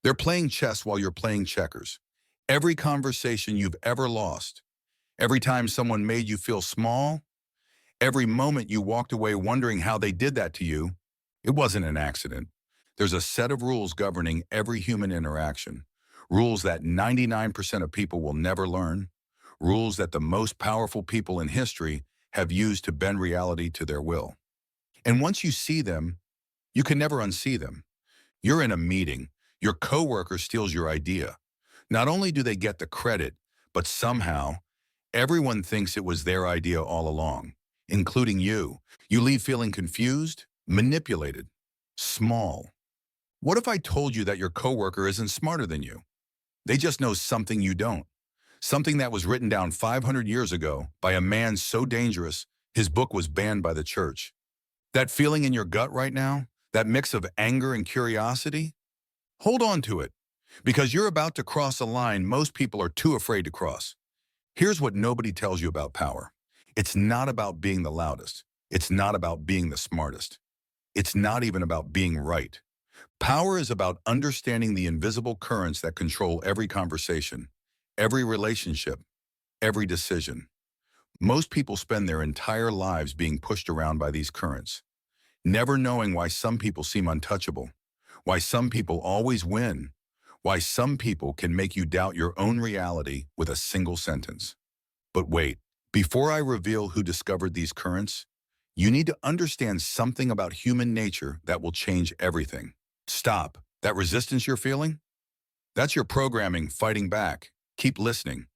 They're playing chess while you're playing checkers. Every conversation you've ever lost, every time someone made you feel small, every moment you walked away wondering how they did that to you, it wasn't an accident. There's a set of rules governing every human interaction. Rules that 99% of people will never learn. Rules that the most powerful people in history have used to bend reality to their will. And once you see them, you can never unsee them. You're in a meeting. Your coworker steals your idea. Not only do they get the credit, but somehow everyone thinks it was their idea all along, including you. You leave feeling confused, manipulated, small. What if I told you that your coworker isn't smarter than you? They just know something you don't. Something that was written down 500 years ago by a man so dangerous, his book was banned by the church. That feeling in your gut right now, that mix of anger and curiosity, hold on to it, because you're about to cross a line most people are too afraid to cross. Here's what nobody tells you about power. It's not about being the loudest. It's not about being the smartest. It's not even about being right. Power is about understanding the invisible currents that control every conversation, every relationship, every decision. Most people spend their entire lives being pushed around by these currents, never knowing why some people seem untouchable, why some people always win, why some people can make you doubt your own reality with a single sentence. But wait, before I reveal who discovered these currents, you need to understand something about human nature that will change everything. Stop. That resistance you're feeling? That's your programming fighting back. Keep listening.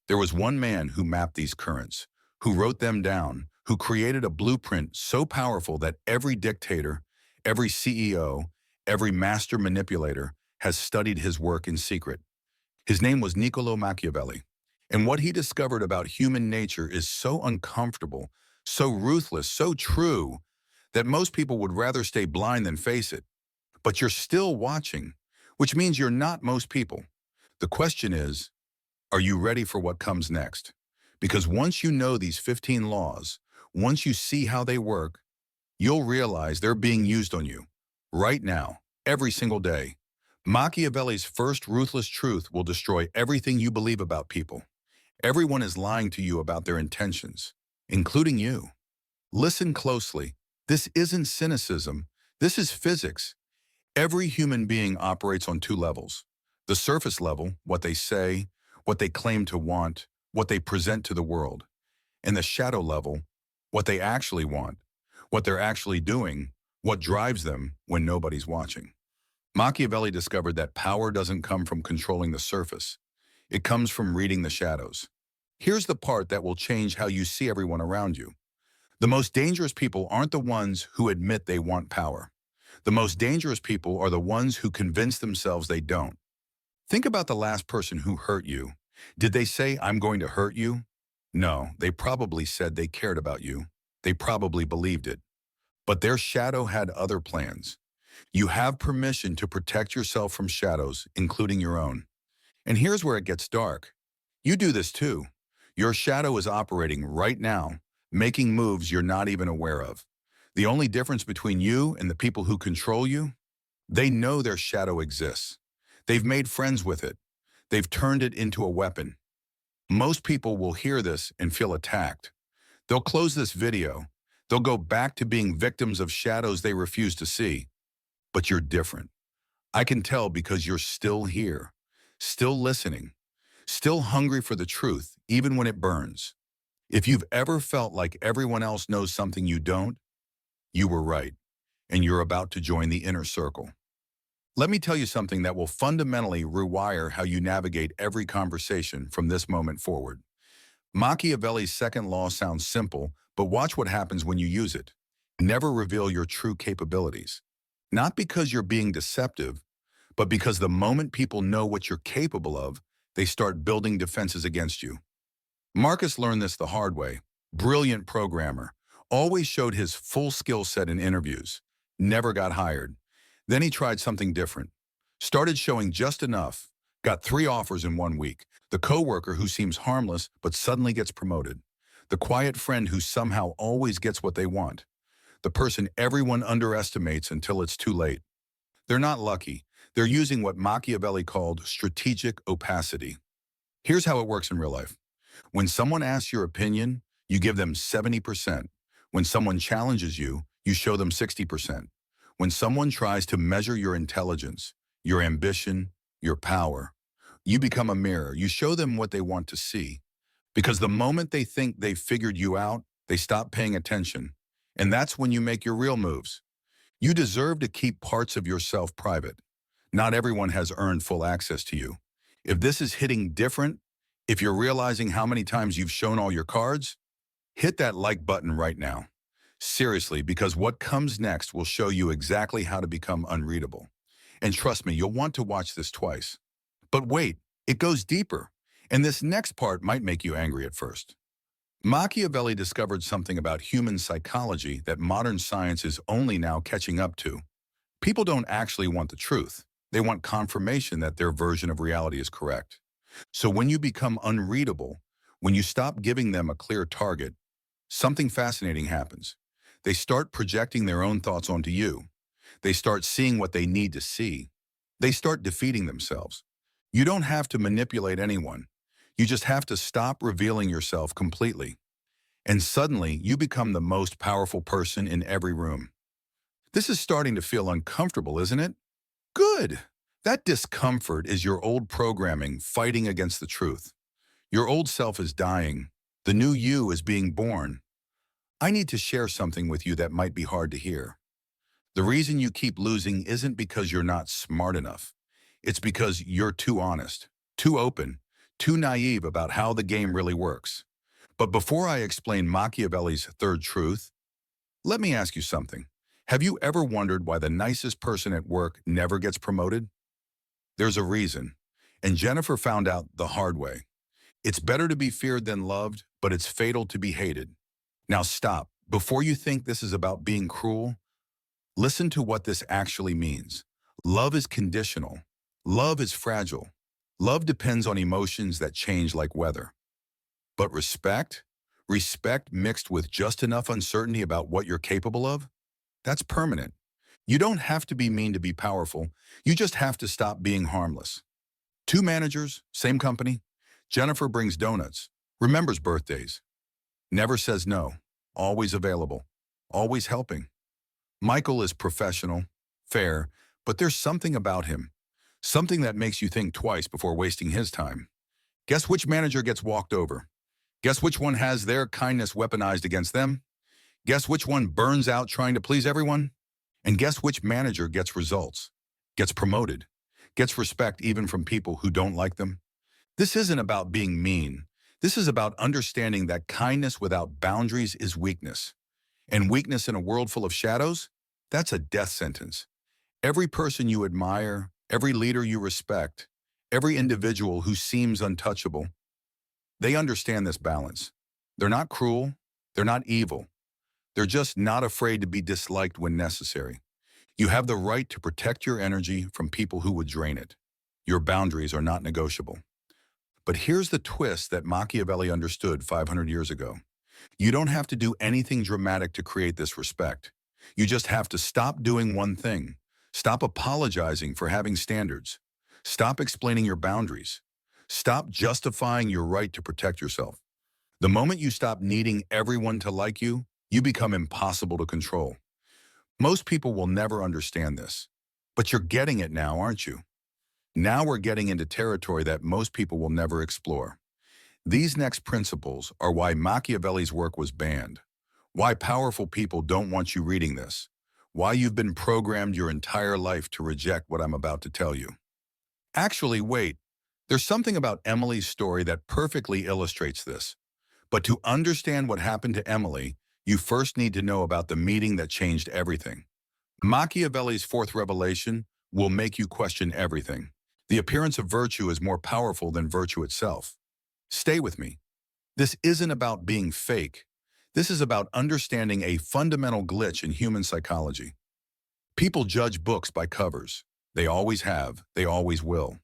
There was one man who mapped these currents, who wrote them down, who created a blueprint so powerful that every dictator, every CEO, every master manipulator has studied his work in secret. His name was Niccolò Machiavelli. And what he discovered about human nature is so uncomfortable, so ruthless, so true, that most people would rather stay blind than face it. But you're still watching, which means you're not most people. The question is, are you ready for what comes next? Because once you know these 15 laws, once you see how they work, you'll realize they're being used on you, right now, every single day. Machiavelli's first ruthless truth will destroy everything you believe about people. Everyone is lying to you about their intentions, including you. Listen closely. This isn't cynicism. This is physics. Every human being operates on two levels. The surface level, what they say, what they claim to want, what they present to the world. And the shadow level, what they actually want, what they're actually doing, what drives them when nobody's watching. Machiavelli discovered that power doesn't come from controlling the surface. It comes from reading the shadows. Here's the part that will change how you see everyone around you. The most dangerous people aren't the ones who admit they want power. The most dangerous people are the ones who convince themselves they don't. Think about the last person who hurt you. Did they say, "I'm going to hurt you"? No, they probably said they cared about you. They probably believed it. But their shadow had other plans. You have permission to protect yourself from shadows, including your own. And here's where it gets dark. You do this too. Your shadow is operating right now, making moves you're not even aware of. The only difference between you and the people who control you? They know their shadow exists. They've made friends with it. They've turned it into a weapon. Most people will hear this and feel attacked. They'll close this video. They'll go back to being victims of shadows they refuse to see. But you're different. I can tell because you're still here, still listening, still hungry for the truth, even when it burns. If you've ever felt like everyone else knows something you don't, you were right, and you're about to join the inner circle. Let me tell you something that will fundamentally rewire how you navigate every conversation from this moment forward. Machiavelli's second law sounds simple, but watch what happens when you use it. Never reveal your true capabilities. Not because you're being deceptive, but because the moment people know what you're capable of, they start building defenses against you. Marcus learned this the hard way. Brilliant programmer. Always showed his full skill set in interviews. Never got hired. Then he tried something different. Started showing just enough. Got 3 offers in 1 week. The coworker who seems harmless but suddenly gets promoted. The quiet friend who somehow always gets what they want. The person everyone underestimates until it's too late. They're not lucky. They're using what Machiavelli called strategic opacity. Here's how it works in real life. When someone asks your opinion, you give them 70%. When someone challenges you, you show them 60%. When someone tries to measure your intelligence, your ambition, your power, you become a mirror. You show them what they want to see. Because the moment they think they've figured you out, they stop paying attention. And that's when you make your real moves. You deserve to keep parts of yourself private. Not everyone has earned full access to you. If this is hitting different, if you're realizing how many times you've shown all your cards, hit that like button right now. Seriously, because what comes next will show you exactly how to become unreadable. And trust me, you'll want to watch this twice. But wait, it goes deeper. And this next part might make you angry at first. Machiavelli discovered something about human psychology that modern science is only now catching up to. People don't actually want the truth. They want confirmation that their version of reality is correct. So when you become unreadable, when you stop giving them a clear target, something fascinating happens. They start projecting their own thoughts onto you. They start seeing what they need to see. They start defeating themselves. You don't have to manipulate anyone. You just have to stop revealing yourself completely. And suddenly, you become the most powerful person in every room. This is starting to feel uncomfortable, isn't it? Good. That discomfort is your old programming fighting against the truth. Your old self is dying. The new you is being born. I need to share something with you that might be hard to hear. The reason you keep losing isn't because you're not smart enough. It's because you're too honest, too open, too naive about how the game really works. But before I explain Machiavelli's third truth, let me ask you something. Have you ever wondered why the nicest person at work never gets promoted? There's a reason, and Jennifer found out the hard way. It's better to be feared than loved, but it's fatal to be hated. Now stop. Before you think this is about being cruel, listen to what this actually means. Love is conditional. Love is fragile. Love depends on emotions that change like weather. But respect? Respect mixed with just enough uncertainty about what you're capable of? That's permanent. You don't have to be mean to be powerful. You just have to stop being harmless. Two managers, same company. Jennifer brings donuts, remembers birthdays, never says no, always available, always helping. Michael is professional, fair, but there's something about him, something that makes you think twice before wasting his time. Guess which manager gets walked over? Guess which one has their kindness weaponized against them? Guess which one burns out trying to please everyone? And guess which manager gets results, gets promoted, gets respect even from people who don't like them? This isn't about being mean. This is about understanding that kindness without boundaries is weakness. And weakness in a world full of shadows, that's a death sentence. Every person you admire, every leader you respect, every individual who seems untouchable, they understand this balance. They're not cruel. They're not evil. They're just not afraid to be disliked when necessary. You have the right to protect your energy from people who would drain it. Your boundaries are not negotiable. But here's the twist that Machiavelli understood 500 years ago. You don't have to do anything dramatic to create this respect. You just have to stop doing one thing. Stop apologizing for having standards. Stop explaining your boundaries. Stop justifying your right to protect yourself. The moment you stop needing everyone to like you, you become impossible to control. Most people will never understand this. But you're getting it now, aren't you? Now we're getting into territory that most people will never explore. These next principles are why Machiavelli's work was banned, why powerful people don't want you reading this, why you've been programmed your entire life to reject what I'm about to tell you. Actually, wait, there's something about Emily's story that perfectly illustrates this. But to understand what happened to Emily, you first need to know about the meeting that changed everything. Machiavelli's fourth revelation will make you question everything. The appearance of virtue is more powerful than virtue itself. Stay with me. This isn't about being fake. This is about understanding a fundamental glitch in human psychology. People judge books by covers. They always have. They always will.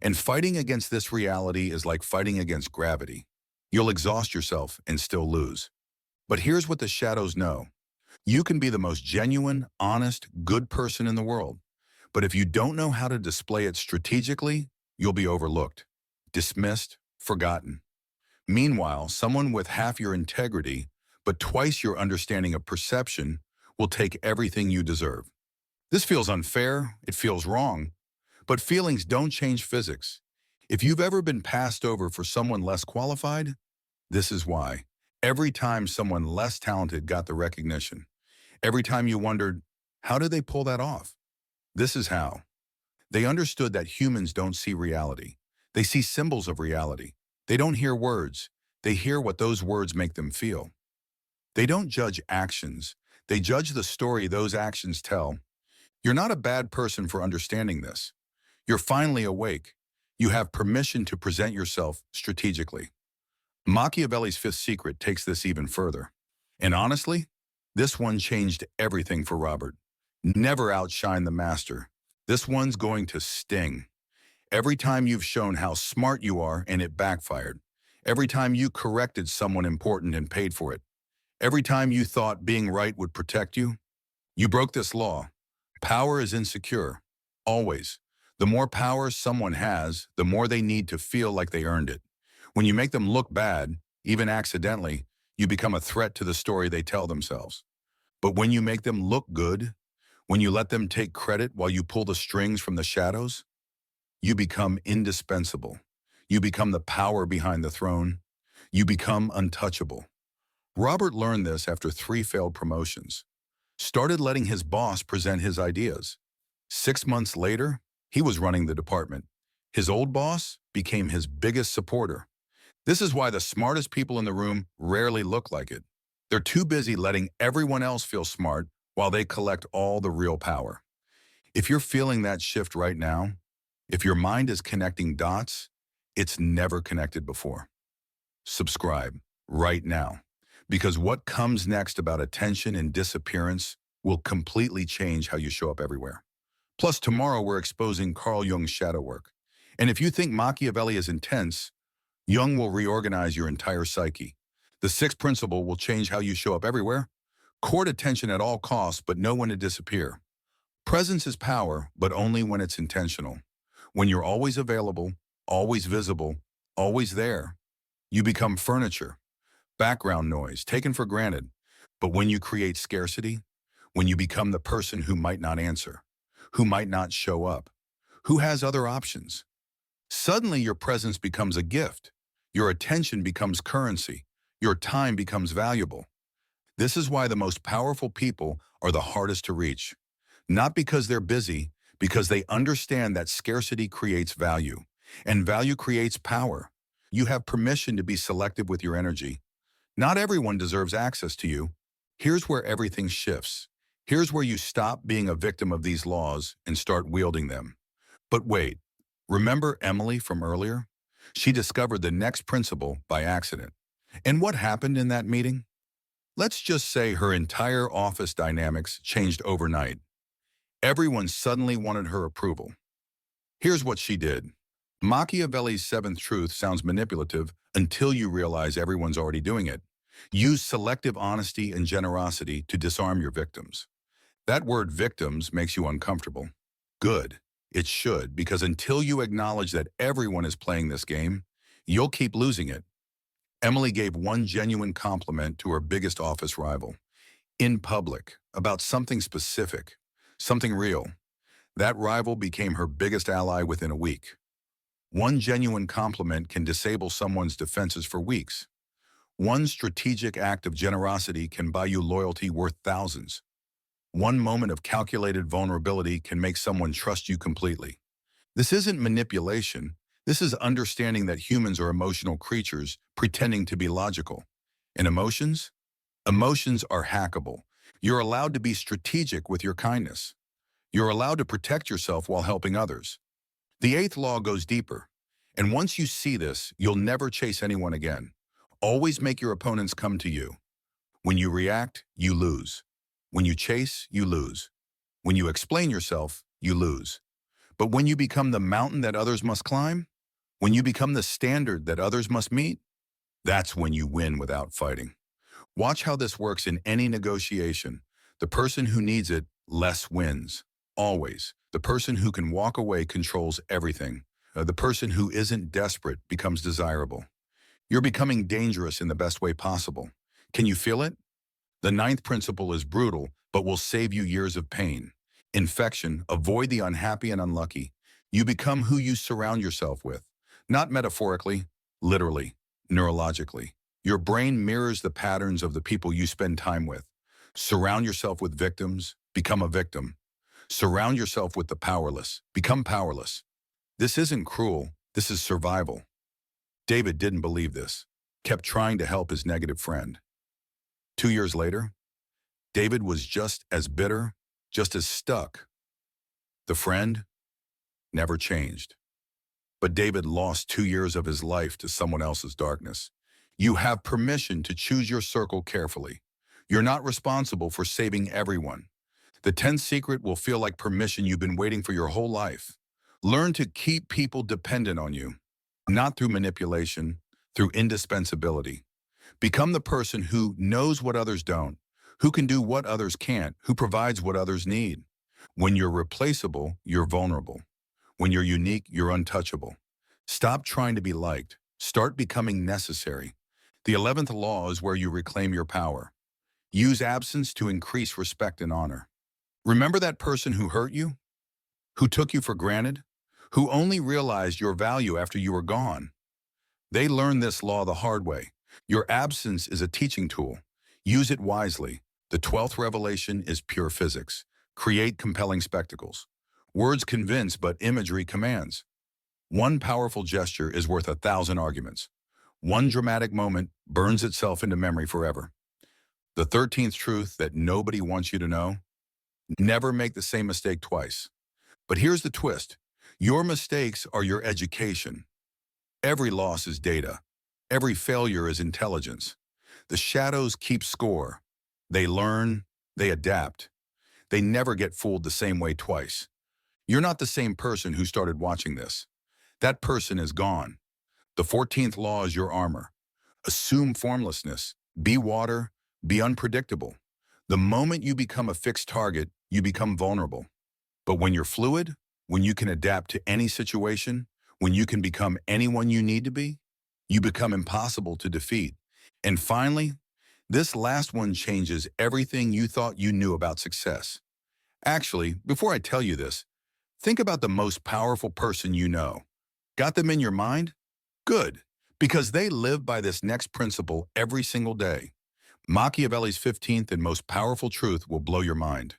And fighting against this reality is like fighting against gravity. You'll exhaust yourself and still lose. But here's what the shadows know. You can be the most genuine, honest, good person in the world. But if you don't know how to display it strategically, you'll be overlooked, dismissed, forgotten. Meanwhile, someone with half your integrity, but twice your understanding of perception, will take everything you deserve. This feels unfair, it feels wrong, but feelings don't change physics. If you've ever been passed over for someone less qualified, this is why. Every time someone less talented got the recognition, every time you wondered, how did they pull that off? This is how. They understood that humans don't see reality. They see symbols of reality. They don't hear words. They hear what those words make them feel. They don't judge actions. They judge the story those actions tell. You're not a bad person for understanding this. You're finally awake. You have permission to present yourself strategically. Machiavelli's fifth secret takes this even further. And honestly, this one changed everything for Robert. Never outshine the master. This one's going to sting. Every time you've shown how smart you are and it backfired. Every time you corrected someone important and paid for it. Every time you thought being right would protect you. You broke this law. Power is insecure. Always. The more power someone has, the more they need to feel like they earned it. When you make them look bad, even accidentally, you become a threat to the story they tell themselves. But when you make them look good, when you let them take credit while you pull the strings from the shadows, you become indispensable. You become the power behind the throne. You become untouchable. Robert learned this after 3 failed promotions. Started letting his boss present his ideas. 6 months later, he was running the department. His old boss became his biggest supporter. This is why the smartest people in the room rarely look like it. They're too busy letting everyone else feel smart while they collect all the real power. If you're feeling that shift right now, if your mind is connecting dots, it's never connected before. Subscribe right now, because what comes next about attention and disappearance will completely change how you show up everywhere. Plus, tomorrow we're exposing Carl Jung's shadow work. And if you think Machiavelli is intense, Jung will reorganize your entire psyche. The 6th principle will change how you show up everywhere. Court attention at all costs, but know when to disappear. Presence is power, but only when it's intentional. When you're always available, always visible, always there, you become furniture, background noise, taken for granted. But when you create scarcity, when you become the person who might not answer, who might not show up, who has other options, suddenly your presence becomes a gift. Your attention becomes currency. Your time becomes valuable. This is why the most powerful people are the hardest to reach. Not because they're busy, because they understand that scarcity creates value, and value creates power. You have permission to be selective with your energy. Not everyone deserves access to you. Here's where everything shifts. Here's where you stop being a victim of these laws and start wielding them. But wait, remember Emily from earlier? She discovered the next principle by accident. And what happened in that meeting? Let's just say her entire office dynamics changed overnight. Everyone suddenly wanted her approval. Here's what she did. Machiavelli's 7th truth sounds manipulative until you realize everyone's already doing it. Use selective honesty and generosity to disarm your victims. That word victims makes you uncomfortable. Good. It should, because until you acknowledge that everyone is playing this game, you'll keep losing it. Emily gave one genuine compliment to her biggest office rival. In public, about something specific, something real. That rival became her biggest ally within a week. One genuine compliment can disable someone's defenses for weeks. One strategic act of generosity can buy you loyalty worth thousands. One moment of calculated vulnerability can make someone trust you completely. This isn't manipulation. This is understanding that humans are emotional creatures pretending to be logical. And emotions? Emotions are hackable. You're allowed to be strategic with your kindness. You're allowed to protect yourself while helping others. The 8th law goes deeper. And once you see this, you'll never chase anyone again. Always make your opponents come to you. When you react, you lose. When you chase, you lose. When you explain yourself, you lose. But when you become the mountain that others must climb, when you become the standard that others must meet, that's when you win without fighting. Watch how this works in any negotiation. The person who needs it less wins. Always. The person who can walk away controls everything. The person who isn't desperate becomes desirable. You're becoming dangerous in the best way possible. Can you feel it? The ninth principle is brutal, but will save you years of pain. Infection, avoid the unhappy and unlucky. You become who you surround yourself with. Not metaphorically, literally, neurologically. Your brain mirrors the patterns of the people you spend time with. Surround yourself with victims, become a victim. Surround yourself with the powerless, become powerless. This isn't cruel, this is survival. David didn't believe this, kept trying to help his negative friend. 2 years later, David was just as bitter, just as stuck. The friend never changed. But David lost 2 years of his life to someone else's darkness. You have permission to choose your circle carefully. You're not responsible for saving everyone. The 10th secret will feel like permission you've been waiting for your whole life. Learn to keep people dependent on you, not through manipulation, through indispensability. Become the person who knows what others don't, who can do what others can't, who provides what others need. When you're replaceable, you're vulnerable. When you're unique, you're untouchable. Stop trying to be liked. Start becoming necessary. The 11th law is where you reclaim your power. Use absence to increase respect and honor. Remember that person who hurt you? Who took you for granted? Who only realized your value after you were gone? They learned this law the hard way. Your absence is a teaching tool. Use it wisely. The 12th revelation is pure physics. Create compelling spectacles. Words convince, but imagery commands. One powerful gesture is worth 1,000 arguments. One dramatic moment burns itself into memory forever. The 13th truth that nobody wants you to know: never make the same mistake twice. But here's the twist. Your mistakes are your education. Every loss is data. Every failure is intelligence. The shadows keep score. They learn, they adapt. They never get fooled the same way twice. You're not the same person who started watching this. That person is gone. The 14th law is your armor. Assume formlessness. Be water. Be unpredictable. The moment you become a fixed target, you become vulnerable. But when you're fluid, when you can adapt to any situation, when you can become anyone you need to be, you become impossible to defeat. And finally, this last one changes everything you thought you knew about success. Actually, before I tell you this, think about the most powerful person you know. Got them in your mind? Good, because they live by this next principle every single day. Machiavelli's 15th and most powerful truth will blow your mind.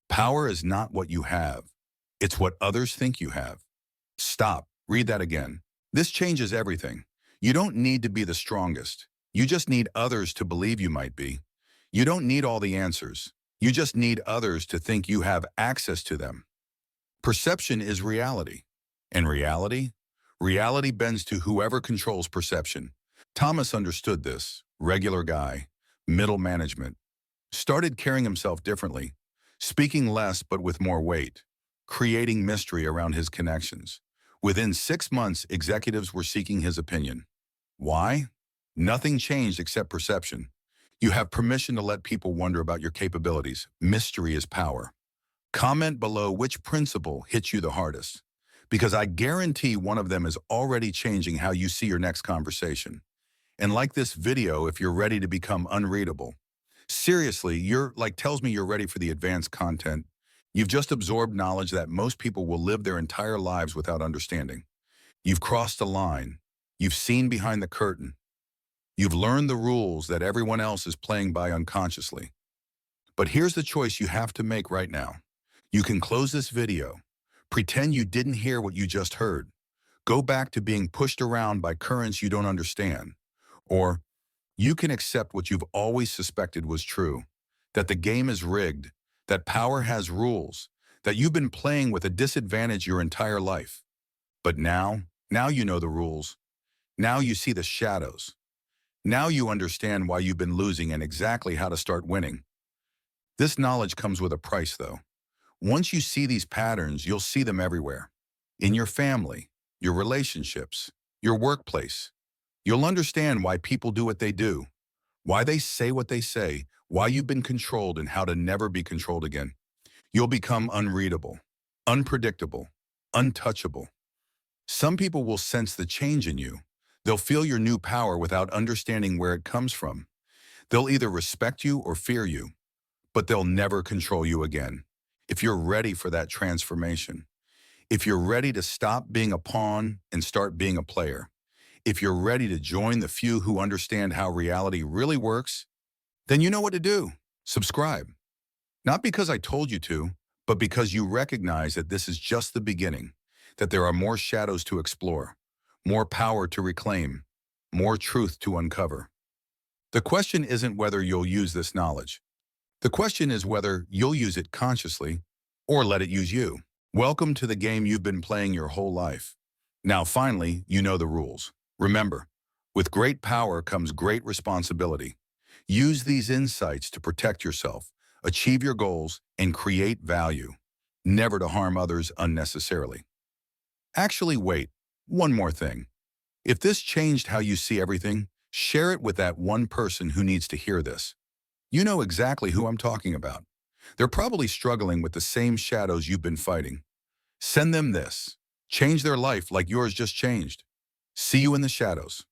Power is not what you have. It's what others think you have. Stop. Read that again. This changes everything. You don't need to be the strongest. You just need others to believe you might be. You don't need all the answers. You just need others to think you have access to them. Perception is reality. And reality bends to whoever controls perception. Thomas understood this. Regular guy, middle management. Started carrying himself differently. Speaking less but with more weight. Creating mystery around his connections. Within 6 months, executives were seeking his opinion. Why? Nothing changed except perception. You have permission to let people wonder about your capabilities. Mystery is power. Comment below which principle hits you the hardest, because I guarantee one of them is already changing how you see your next conversation. And like this video if you're ready to become unreadable. Seriously, tells me you're ready for the advanced content. You've just absorbed knowledge that most people will live their entire lives without understanding. You've crossed a line. You've seen behind the curtain. You've learned the rules that everyone else is playing by unconsciously. But here's the choice you have to make right now. You can close this video. Pretend you didn't hear what you just heard. Go back to being pushed around by currents you don't understand. Or you can accept what you've always suspected was true, that the game is rigged, that power has rules, that you've been playing with a disadvantage your entire life. But now you know the rules. Now you see the shadows. Now you understand why you've been losing and exactly how to start winning. This knowledge comes with a price, though. Once you see these patterns, you'll see them everywhere. In your family, your relationships, your workplace. You'll understand why people do what they do, why they say what they say, why you've been controlled and how to never be controlled again. You'll become unreadable, unpredictable, untouchable. Some people will sense the change in you. They'll feel your new power without understanding where it comes from. They'll either respect you or fear you, but they'll never control you again. If you're ready for that transformation, if you're ready to stop being a pawn and start being a player, if you're ready to join the few who understand how reality really works, then you know what to do. Subscribe. Not because I told you to, but because you recognize that this is just the beginning, that there are more shadows to explore, more power to reclaim, more truth to uncover. The question isn't whether you'll use this knowledge. The question is whether you'll use it consciously or let it use you. Welcome to the game you've been playing your whole life. Now finally, you know the rules. Remember, with great power comes great responsibility. Use these insights to protect yourself, achieve your goals, and create value, never to harm others unnecessarily. Actually, wait, one more thing. If this changed how you see everything, share it with that one person who needs to hear this. You know exactly who I'm talking about. They're probably struggling with the same shadows you've been fighting. Send them this. Change their life like yours just changed. See you in the shadows.